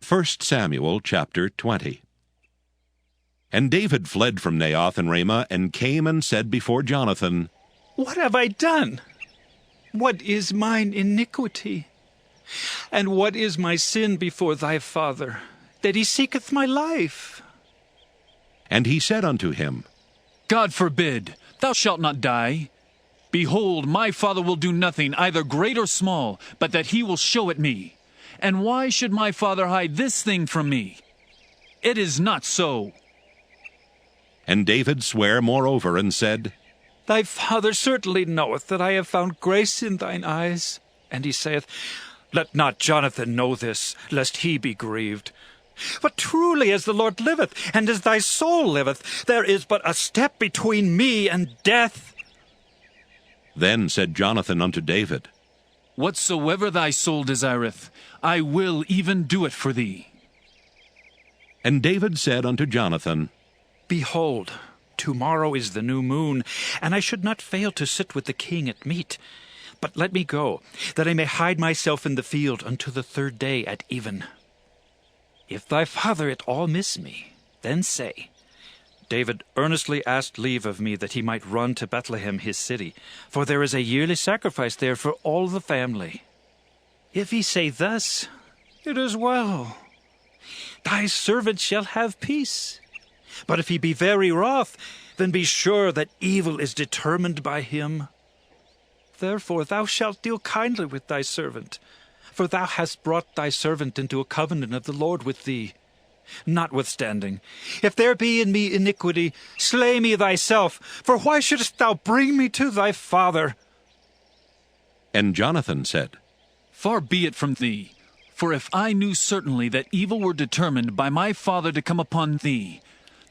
1 Samuel chapter 20. And David fled from Naioth and Ramah, and came and said before Jonathan, What have I done? What is mine iniquity? And what is my sin before thy father, that he seeketh my life? And he said unto him, God forbid, thou shalt not die. Behold, my father will do nothing, either great or small, but that he will show it me. And why should my father hide this thing from me? It is not so. And David sware moreover, and said, Thy father certainly knoweth that I have found grace in thine eyes. And he saith, Let not Jonathan know this, lest he be grieved. But truly as the Lord liveth, and as thy soul liveth, there is but a step between me and death. Then said Jonathan unto David, Whatsoever thy soul desireth, I will even do it for thee. And David said unto Jonathan, Behold, tomorrow is the new moon, and I should not fail to sit with the king at meat. But let me go, that I may hide myself in the field unto the third day at even. If thy father at all miss me, then say, David earnestly asked leave of me that he might run to Bethlehem his city, for there is a yearly sacrifice there for all the family. If he say thus, it is well. Thy servant shall have peace. But if he be very wroth, then be sure that evil is determined by him. Therefore thou shalt deal kindly with thy servant, for thou hast brought thy servant into a covenant of the Lord with thee. Notwithstanding, if there be in me iniquity, slay me thyself, for why shouldest thou bring me to thy father? And Jonathan said, Far be it from thee, for if I knew certainly that evil were determined by my father to come upon thee,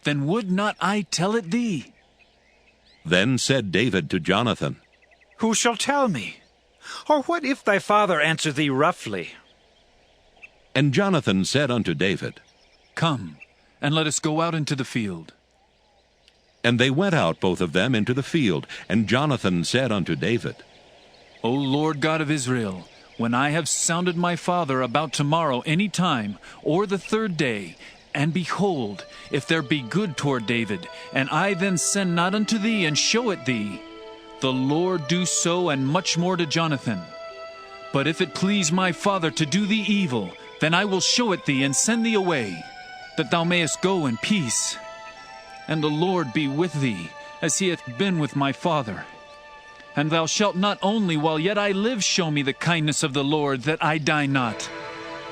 then would not I tell it thee? Then said David to Jonathan, Who shall tell me? Or what if thy father answer thee roughly? And Jonathan said unto David, Come, and let us go out into the field. And they went out both of them into the field. And Jonathan said unto David, O Lord God of Israel, when I have sounded my father about tomorrow any time, or the third day, and behold, if there be good toward David, and I then send not unto thee and show it thee, the Lord do so and much more to Jonathan. But if it please my father to do thee evil, then I will show it thee and send thee away, that thou mayest go in peace. And the Lord be with thee, as he hath been with my father. And thou shalt not only while yet I live show me the kindness of the Lord, that I die not,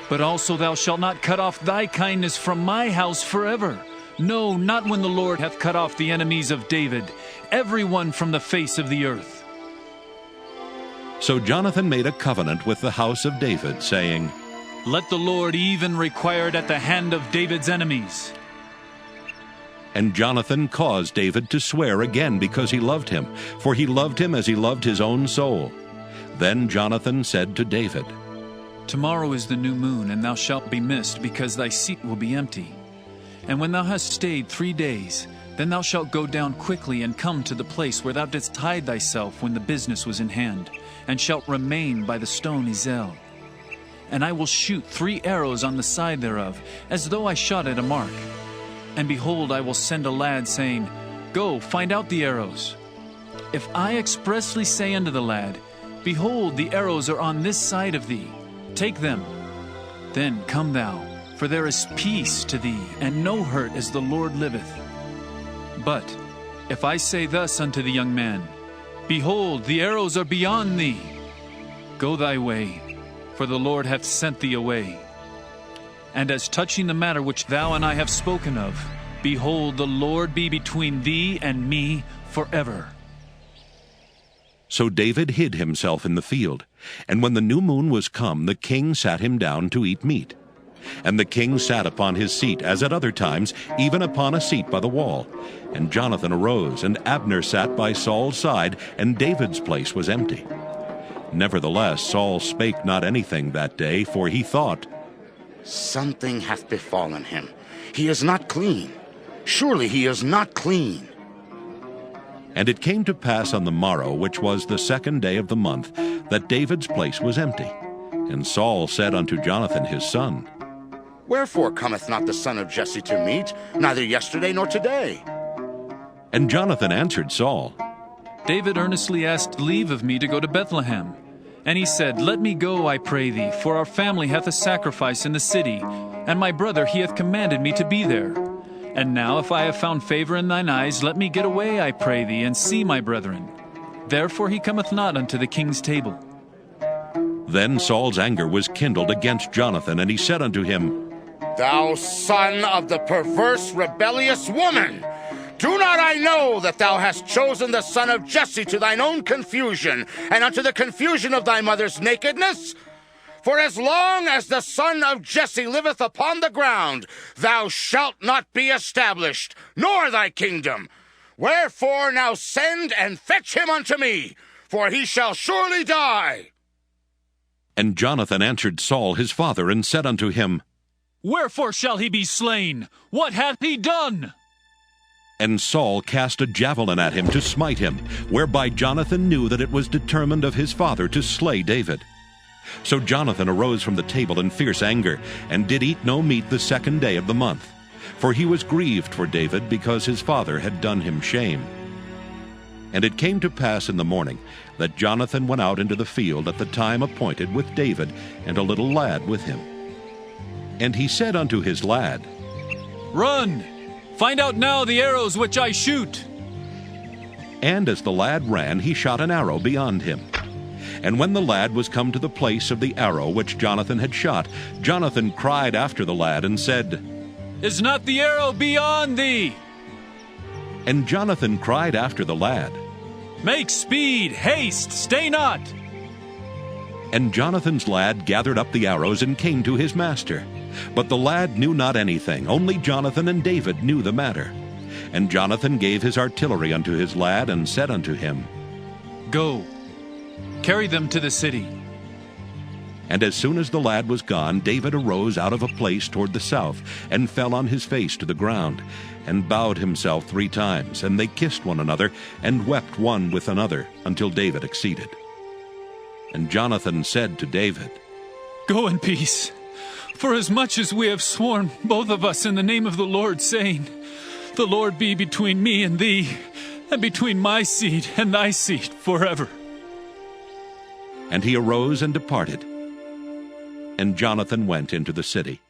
but also thou shalt not cut off thy kindness from my house forever. No, not when the Lord hath cut off the enemies of David, every one from the face of the earth. So Jonathan made a covenant with the house of David, saying, Let the Lord even require it at the hand of David's enemies. And Jonathan caused David to swear again, because he loved him, for he loved him as he loved his own soul. Then Jonathan said to David, Tomorrow is the new moon, and thou shalt be missed, because thy seat will be empty. And when thou hast stayed 3 days, then thou shalt go down quickly and come to the place where thou didst hide thyself when the business was in hand, and shalt remain by the stone Ezel. And I will shoot 3 arrows on the side thereof, as though I shot at a mark. And behold, I will send a lad, saying, Go, find out the arrows. If I expressly say unto the lad, Behold, the arrows are on this side of thee, take them. Then come thou, for there is peace to thee, and no hurt, as the Lord liveth. But if I say thus unto the young man, Behold, the arrows are beyond thee, go thy way, for the Lord hath sent thee away. And as touching the matter which thou and I have spoken of, behold, the Lord be between thee and me forever. So David hid himself in the field. And when the new moon was come, the king sat him down to eat meat. And the king sat upon his seat, as at other times, even upon a seat by the wall. And Jonathan arose, and Abner sat by Saul's side, and David's place was empty. Nevertheless Saul spake not anything that day, for he thought, Something hath befallen him. He is not clean. Surely he is not clean. And it came to pass on the morrow, which was the 2nd day of the month, that David's place was empty. And Saul said unto Jonathan his son, Wherefore cometh not the son of Jesse to meat, neither yesterday nor today? And Jonathan answered Saul, David earnestly asked leave of me to go to Bethlehem. And he said, Let me go, I pray thee, for our family hath a sacrifice in the city, and my brother he hath commanded me to be there. And now, if I have found favor in thine eyes, let me get away, I pray thee, and see my brethren. Therefore he cometh not unto the king's table. Then Saul's anger was kindled against Jonathan, and he said unto him, Thou son of the perverse, rebellious woman! Do not I know that thou hast chosen the son of Jesse to thine own confusion, and unto the confusion of thy mother's nakedness? For as long as the son of Jesse liveth upon the ground, thou shalt not be established, nor thy kingdom. Wherefore now send and fetch him unto me, for he shall surely die. And Jonathan answered Saul his father, and said unto him, Wherefore shall he be slain? What hath he done? And Saul cast a javelin at him to smite him, whereby Jonathan knew that it was determined of his father to slay David. So Jonathan arose from the table in fierce anger, and did eat no meat the 2nd day of the month. For he was grieved for David, because his father had done him shame. And it came to pass in the morning that Jonathan went out into the field at the time appointed with David, and a little lad with him. And he said unto his lad, Run! Find out now the arrows which I shoot. And as the lad ran, he shot an arrow beyond him. And when the lad was come to the place of the arrow which Jonathan had shot, Jonathan cried after the lad, and said, Is not the arrow beyond thee? And Jonathan cried after the lad, Make speed, haste, stay not. And Jonathan's lad gathered up the arrows and came to his master. But the lad knew not anything, only Jonathan and David knew the matter. And Jonathan gave his artillery unto his lad, and said unto him, Go, carry them to the city. And as soon as the lad was gone, David arose out of a place toward the south, and fell on his face to the ground, and bowed himself 3 times. And they kissed one another, and wept one with another, until David exceeded. And Jonathan said to David, Go in peace. For as much as we have sworn, both of us, in the name of the Lord, saying, The Lord be between me and thee, and between my seed and thy seed forever. And he arose and departed. And Jonathan went into the city.